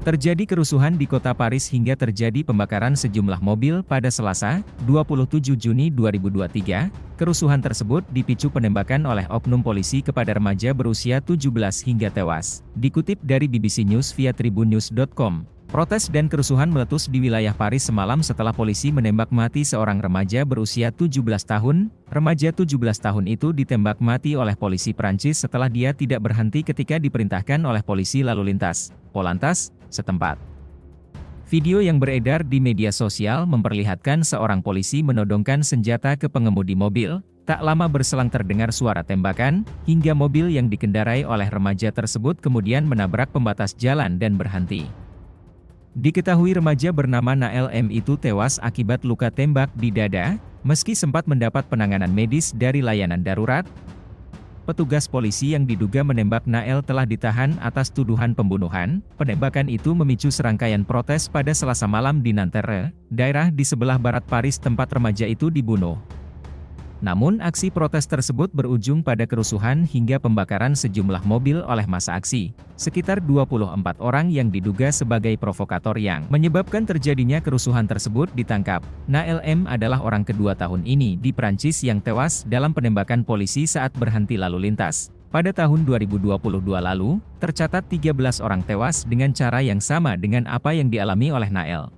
Terjadi kerusuhan di kota Paris hingga terjadi pembakaran sejumlah mobil pada Selasa, 27 Juni 2023. Kerusuhan tersebut dipicu penembakan oleh oknum polisi kepada remaja berusia 17 hingga tewas. Dikutip dari BBC News via tribunnews.com, protes dan kerusuhan meletus di wilayah Paris semalam setelah polisi menembak mati seorang remaja berusia 17 tahun. Remaja 17 tahun itu ditembak mati oleh polisi Prancis setelah dia tidak berhenti ketika diperintahkan oleh polisi lalu lintas, Polantas, setempat. Video yang beredar di media sosial memperlihatkan seorang polisi menodongkan senjata ke pengemudi mobil. Tak lama berselang terdengar suara tembakan, hingga mobil yang dikendarai oleh remaja tersebut kemudian menabrak pembatas jalan dan berhenti. Diketahui remaja bernama Nael M itu tewas akibat luka tembak di dada, meski sempat mendapat penanganan medis dari layanan darurat. Petugas polisi yang diduga menembak Nael telah ditahan atas tuduhan pembunuhan. Penembakan itu memicu serangkaian protes pada Selasa malam di Nanterre, daerah di sebelah barat Paris tempat remaja itu dibunuh. Namun aksi protes tersebut berujung pada kerusuhan hingga pembakaran sejumlah mobil oleh massa aksi. Sekitar 24 orang yang diduga sebagai provokator yang menyebabkan terjadinya kerusuhan tersebut ditangkap. Nael M adalah orang kedua tahun ini di Prancis yang tewas dalam penembakan polisi saat berhenti lalu lintas. Pada tahun 2022 lalu, tercatat 13 orang tewas dengan cara yang sama dengan apa yang dialami oleh Nael.